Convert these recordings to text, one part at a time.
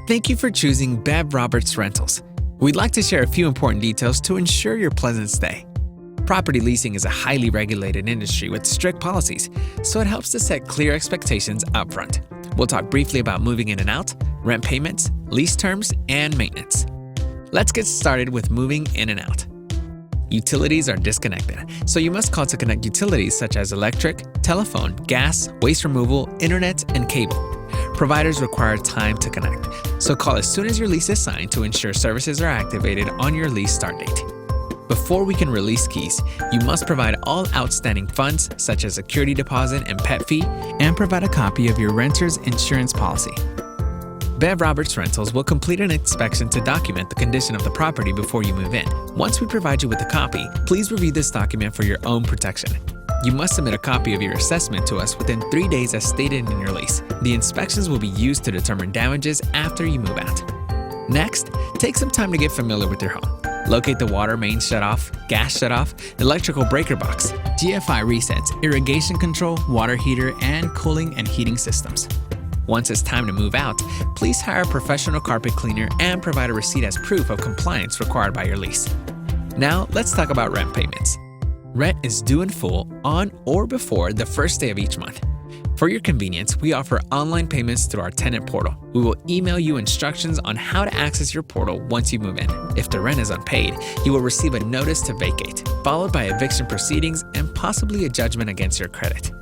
Thank you for choosing Bev Roberts Rentals. We'd like to share a few important details to ensure your pleasant stay. Property leasing is a highly regulated industry with strict policies, so it helps to set clear expectations upfront. We'll talk briefly about moving in and out, rent payments, lease terms, and maintenance. Let's get started with moving in and out. Utilities are disconnected, so you must call to connect utilities such as electric, telephone, gas, waste removal, internet, and cable. Providers require time to connect, so call as soon as your lease is signed to ensure services are activated on your lease start date. Before we can release keys, you must provide all outstanding funds such as security deposit and pet fee, and provide a copy of your renter's insurance policy. Bev Roberts Rentals will complete an inspection to document the condition of the property before you move in. Once we provide you with a copy, please review this document for your own protection. You must submit a copy of your assessment to us within 3 days as stated in your lease. The inspections will be used to determine damages after you move out. Next, take some time to get familiar with your home. Locate the water main shutoff, gas shutoff, electrical breaker box, GFI resets, irrigation control, water heater, and cooling and heating systems. Once it's time to move out, please hire a professional carpet cleaner and provide a receipt as proof of compliance required by your lease. Now, let's talk about rent payments. Rent is due in full on or before the first day of each month. For your convenience, we offer online payments through our tenant portal. We will email you instructions on how to access your portal once you move in. If the rent is unpaid, you will receive a notice to vacate, followed by eviction proceedings and possibly a judgment against your credit.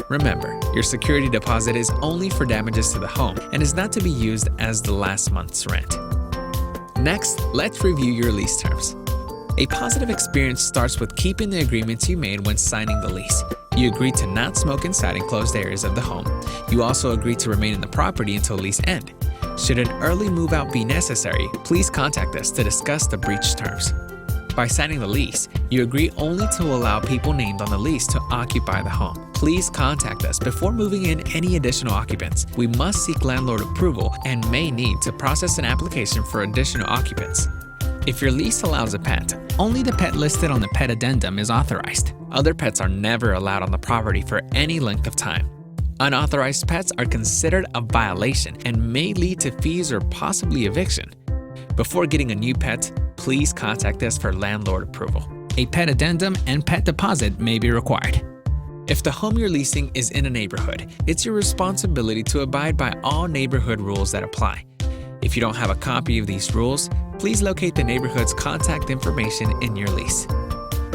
Remember, your security deposit is only for damages to the home and is not to be used as the last month's rent. Next, let's review your lease terms. A positive experience starts with keeping the agreements you made when signing the lease. You agree to not smoke inside enclosed areas of the home. You also agree to remain in the property until lease end. Should an early move-out be necessary, please contact us to discuss the breach terms. By signing the lease, you agree only to allow people named on the lease to occupy the home. Please contact us before moving in any additional occupants. We must seek landlord approval and may need to process an application for additional occupants. If your lease allows a pet, only the pet listed on the pet addendum is authorized. Other pets are never allowed on the property for any length of time. Unauthorized pets are considered a violation and may lead to fees or possibly eviction. Before getting a new pet, please contact us for landlord approval. A pet addendum and pet deposit may be required. If the home you're leasing is in a neighborhood, it's your responsibility to abide by all neighborhood rules that apply. If you don't have a copy of these rules, please locate the neighborhood's contact information in your lease.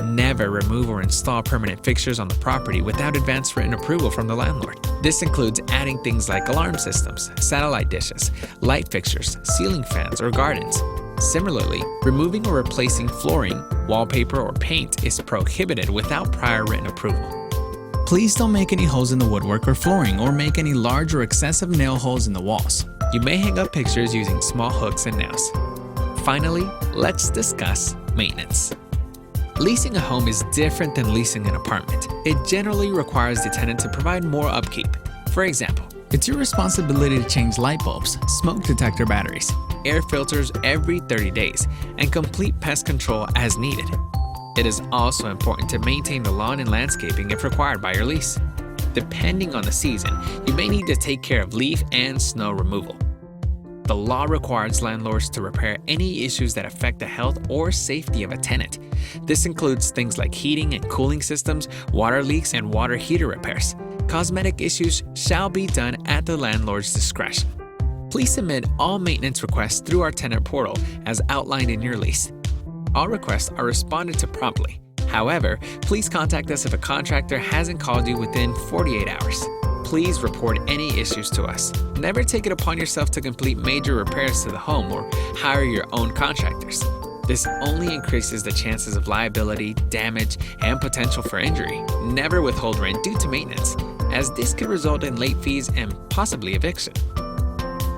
Never remove or install permanent fixtures on the property without advance written approval from the landlord. This includes adding things like alarm systems, satellite dishes, light fixtures, ceiling fans, or gardens. Similarly, removing or replacing flooring, wallpaper, or paint is prohibited without prior written approval. Please don't make any holes in the woodwork or flooring or make any large or excessive nail holes in the walls. You may hang up pictures using small hooks and nails. Finally, let's discuss maintenance. Leasing a home is different than leasing an apartment. It generally requires the tenant to provide more upkeep. For example, it's your responsibility to change light bulbs, smoke detector batteries, air filters every 30 days, and complete pest control as needed. It is also important to maintain the lawn and landscaping if required by your lease. Depending on the season, you may need to take care of leaf and snow removal. The law requires landlords to repair any issues that affect the health or safety of a tenant. This includes things like heating and cooling systems, water leaks, and water heater repairs. Cosmetic issues shall be done at the landlord's discretion. Please submit all maintenance requests through our tenant portal as outlined in your lease. All requests are responded to promptly. However, please contact us if a contractor hasn't called you within 48 hours. Please report any issues to us. Never take it upon yourself to complete major repairs to the home or hire your own contractors. This only increases the chances of liability, damage, and potential for injury. Never withhold rent due to maintenance, as this could result in late fees and possibly eviction.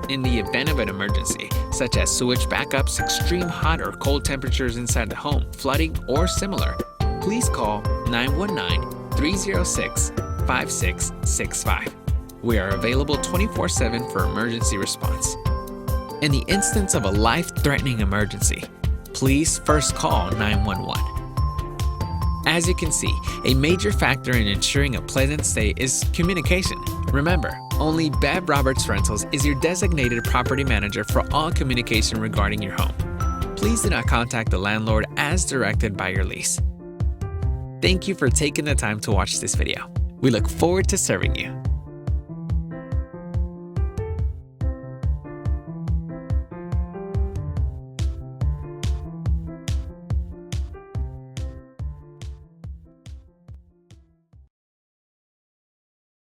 In the event of an emergency, such as sewage backups, extreme hot or cold temperatures inside the home, flooding, or similar, please call 919-306-5665. We are available 24/7 for emergency response. In the instance of a life-threatening emergency, please first call 911. As you can see, a major factor in ensuring a pleasant stay is communication. Remember, Only Bev Roberts Rentals is your designated property manager for all communication regarding your home. Please do not contact the landlord as directed by your lease. Thank you for taking the time to watch this video. We look forward to serving you.